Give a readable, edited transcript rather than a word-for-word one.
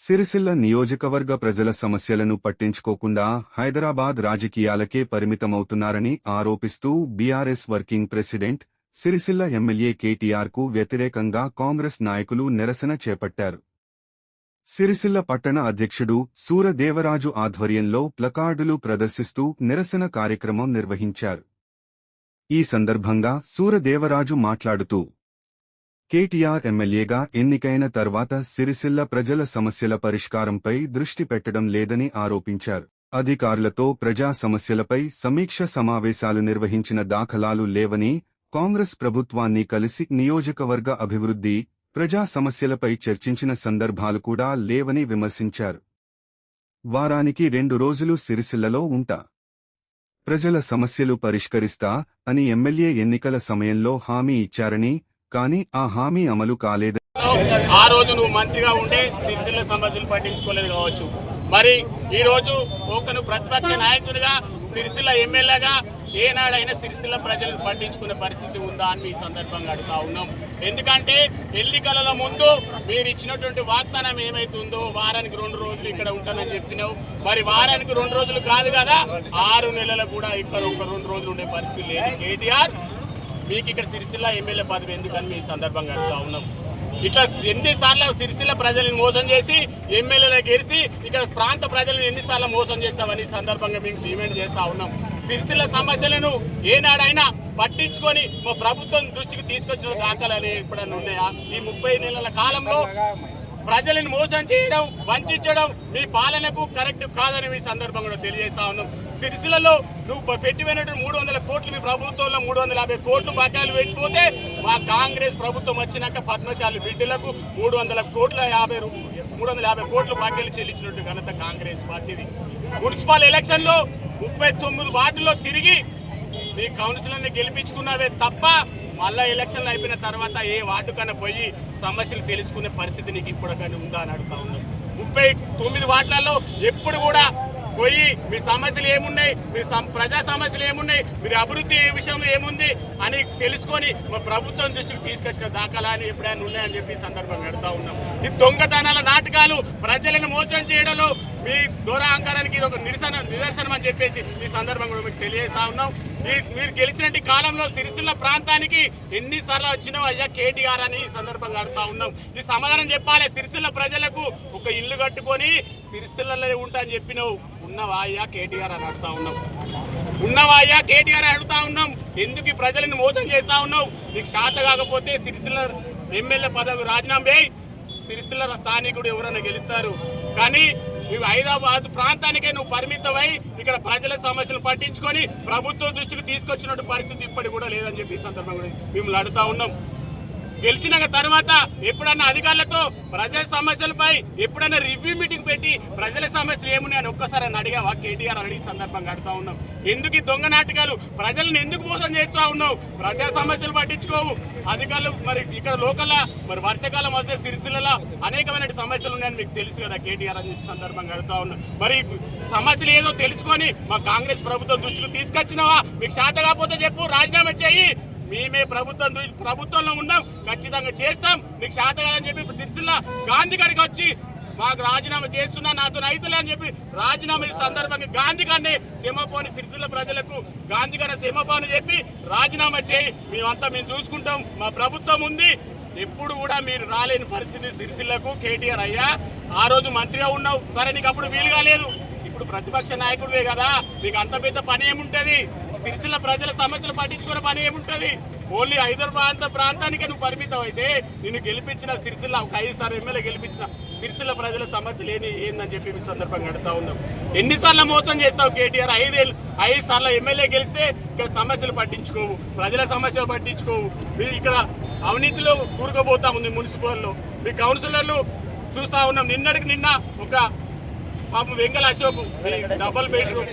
సిరిసిల్ల నియోజకవర్గ ప్రజల సమస్యలను పట్టించుకోకుండా హైదరాబాద్ రాజకీయాలకే పరిమితమవుతున్నారని ఆరోపిస్తూ BRS working president, Sircilla MLA కేటీఆర్కు వ్యతిరేకంగా కాంగ్రెస్ నాయకులు నిరసన చేపట్టారు. సిరిసిల్ల పట్టణ అధ్యక్షుడు సూరదేవరాజు ఆధ్వర్యంలో ప్లకార్డులు ప్రదర్శిస్తూ నిరసన కార్యక్రమం నిర్వహించారు. ఈ సందర్భంగా సూరదేవరాజు మాట్లాడుతూ, కేటీఆర్ ఎమ్మెల్యేగా ఎన్నికైన తర్వాత సిరిసిల్ల ప్రజల సమస్యల పరిష్కారంపై దృష్టి పెట్టడం లేదని ఆరోపించారు. అధికారులతో ప్రజా సమస్యలపై సమీక్ష సమావేశాలు నిర్వహించిన దాఖలాలు లేవని, కాంగ్రెస్ ప్రభుత్వాన్ని కలిసి నియోజకవర్గ అభివృద్ధి, ప్రజా సమస్యలపై చర్చించిన సందర్భాలు కూడా లేవని విమర్శించారు. వారానికి 2 రోజులు సిరిసిల్లలో ఉంటా, ప్రజల సమస్యలు పరిష్కరిస్తా అని ఎమ్మెల్యే ఎన్నికల సమయంలో హామీ ఇచ్చారని, కానీ ఆ హామీ అమలు కాలేదు. ఆ రోజు నువ్వు మంత్రిగా ఉంటే సిరిసిల్ల సమస్యలు పట్టించుకోలేదు కావచ్చు. మరి ఈ రోజు ఒకను ప్రతిపక్ష నాయకునిగా సిరిసిల్ల ఎమ్మెల్యేగా ఏనాడైనా సిరిసిల్ల ప్రజలను పట్టించుకునే పరిస్థితి ఉందా అని ఈ సందర్భంగా అడుగుతా ఉన్నాం. ఎందుకంటే ఎన్నికల ముందు మీరు ఇచ్చినటువంటి వాగ్దానం ఏమైతుందో వారానికి 2 రోజులు ఇక్కడ ఉంటానని చెప్పినావు. మరి వారానికి 2 రోజులు కాదు కదా, 6 నెలలు కూడా ఇక్కడ ఒక 2 రోజులు ఉండే పరిస్థితి లేదు. కేటీఆర్ మీకు ఇక్కడ సిరిసిల్ల ఎమ్మెల్యే పదవి ఎందుకని మీ సందర్భంగా అడుగుతా ఉన్నాం. ఇట్లా ఎన్నిసార్లు సిరిసిల్ల ప్రజలను మోసం చేసి ఎమ్మెల్యేలు గెలిచి ఇక్కడ ప్రాంత ప్రజలను ఎన్నిసార్లు మోసం చేస్తామని సందర్భంగా మేము డిమాండ్ చేస్తా ఉన్నాం. సిరిసిల్ల సమస్యలను ఏనాడైనా పట్టించుకొని మా ప్రభుత్వం దృష్టికి తీసుకొచ్చిన దాఖలాలు ఎప్పుడన్నా ఉన్నాయా? ఈ 30 నెలల కాలంలో ప్రజలను మోసం చేయడం, వంచడం మీ పాలనకు కరెక్ట్ కాదని మీ సందర్భంగా తెలియజేస్తా ఉన్నాం. సిరిసిల్లలో నువ్వు పెట్టిపోయినట్టు 300 కోట్లు, మీ ప్రభుత్వంలో 350 కోట్లు బకాయిలు పెట్టిపోతే మా కాంగ్రెస్ ప్రభుత్వం వచ్చినాక పద్మశాలి బిడ్డలకు 350 కోట్లు బకాయిలు చెల్లించినట్టు ఘనత కాంగ్రెస్ పార్టీది. మున్సిపల్ ఎలక్షన్లో 39 వార్డుల్లో తిరిగి మీ కౌన్సిలర్ని గెలిపించుకున్నావే తప్ప మళ్ళా ఎలక్షన్లు అయిపోయిన తర్వాత ఏ వార్డు కన్నా పోయి సమస్యలు తెలుసుకునే పరిస్థితి నీకు ఇప్పటికైనా ఉందా అని అడుగుతా ఉన్నాం. 39 వార్డులలో ఎప్పుడు కూడా పోయి మీ సమస్యలు ఏమున్నాయి, మీ ప్రజా సమస్యలు ఏమున్నాయి, మీరు అభివృద్ధి విషయంలో ఏముంది అని తెలుసుకొని మా ప్రభుత్వం దృష్టికి తీసుకొచ్చిన దాఖలాన్ని ఎప్పుడైనా ఉన్నాయని చెప్పి సందర్భంగా అడుగుతా ఉన్నాం. ఈ దొంగతనాల నాటకాలు, ప్రజలను మోసం చేయడంలో మీ దూరాంకారానికి ఇది ఒక నిదర్శనం అని చెప్పేసి ఈ సందర్భంగా మీకు తెలియజేస్తా ఉన్నాం. మీరు గెలిచినట్టు కాలంలో సిరిసిల్ల ప్రాంతానికి ఎన్నిసార్లు వచ్చినావు అయ్యా కేటీఆర్ అని ఈ సందర్భంగా అడుగుతా ఉన్నాం. ఈ సమాధానం చెప్పాలి. సిరిసిల్ల ప్రజలకు ఒక ఇల్లు కట్టుకొని సిరిసిల్లలో ఉంటా అని చెప్పినావు, ఉన్నవా అయ్యా కేటీఆర్ అని అడుగుతా ఉన్నాం. ఉన్నవా అయ్యా కేటీఆర్ అని అడుగుతా ఉన్నాం. ఎందుకు ఈ ప్రజలను మోసం చేస్తా ఉన్నావు? నీకు శాత కాకపోతే సిరిసిల్ల ఎమ్మెల్యే పదవి రాజీనామా చేయి, సిరిసిల్ల స్థానికుడు ఎవరైనా గెలుస్తారు. కానీ నువ్వు హైదరాబాద్ ప్రాంతానికే నువ్వు పరిమితమై ఇక్కడ ప్రజల సమస్యలు పట్టించుకొని ప్రభుత్వ దృష్టికి తీసుకొచ్చినట్టు పరిస్థితి ఇప్పటికి కూడా లేదని చెప్పి ఈ సందర్భంగా మిమ్మల్ని అడుగుతా ఉన్నాం. గెలిచిన తర్వాత ఎప్పుడన్నా అధికారులతో ప్రజల సమస్యలపై ఎప్పుడైనా రివ్యూ మీటింగ్ పెట్టి ప్రజల సమస్యలు ఏమున్నాయని ఒక్కసారి అని అడిగావా కేటీఆర్ అని సందర్భంగా అడుగుతా ఉన్నాం. ఎందుకు ఈ దొంగ నాటకాలు? ప్రజలను ఎందుకు మోసం చేస్తూ ఉన్నావు? ప్రజా సమస్యలు పట్టించుకోవు. అధికారులు మరి ఇక్కడ లోకల్లా మరి వర్షాకాలం వస్తే సిరిసిల్లలో అనేకమైన సమస్యలు ఉన్నాయని మీకు తెలుసు కదా కేటీఆర్ అని సందర్భంగా అడుగుతా ఉన్నాం. మరి సమస్యలు ఏదో తెలుసుకొని మా కాంగ్రెస్ ప్రభుత్వం దృష్టికి తీసుకొచ్చినావా? మీకు శాత కాకపోతే చెప్పు, రాజీనామా చేయి. మేమే ప్రభుత్వంలో ఉన్నాం, ఖచ్చితంగా చేస్తాం. నీకు శాత కాదని చెప్పి సిరిసిల్ల గాంధీ గడికి వచ్చి మాకు రాజీనామా చేస్తున్నా, నాతో అయితలే అని చెప్పి రాజీనామా ఈ సందర్భంగా గాంధీ గడ్డే క్షమాపణ సిరిసిల్ల ప్రజలకు గాంధీ గడ్డ క్షమాపణ చెప్పి రాజీనామా చేయి. మేమంతా మేము చూసుకుంటాం, మా ప్రభుత్వం ఉంది. ఎప్పుడు కూడా మీరు రాలేని పరిస్థితి సిరిసిల్లకు. కేటీఆర్ అయ్యా ఆ రోజు మంత్రిగా ఉన్నావు, సరే నీకు అప్పుడు వీలుగా లేదు. ఇప్పుడు ప్రతిపక్ష నాయకుడివే కదా, నీకు అంత పెద్ద పని ఏముంటది? సిరిసిల్ల ప్రజల సమస్యలు పట్టించుకునే పని ఏముంటది? ఓన్లీ హైదరాబాద్ ప్రాంతానికే నువ్వు పరిమితం అయితే నిన్ను గెలిపించిన సిరిసిల్ల ఒక 5 సార్లు ఎమ్మెల్యే గెలిపించిన సిరిసిల్ల ప్రజల సమస్యలు ఏందని చెప్పి మీ సందర్భంగా అడుగుతా ఉన్నాం. ఎన్నిసార్లు మోసం చేస్తావు కేటీఆర్? 5 సార్లు ఎమ్మెల్యే గెలిస్తే ఇక్కడ సమస్యలు పట్టించుకోవు, ప్రజల సమస్యలు పట్టించుకోవు. మీరు ఇక్కడ అవినీతిలో కూరుకుపోతా ఉంది మున్సిపల్లో. మీ కౌన్సిలర్లు చూస్తా ఉన్నాం. నిన్నటికి నిన్న ఒక పాపం వెంగళ అశోక్ డబుల్ బెడ్రూమ్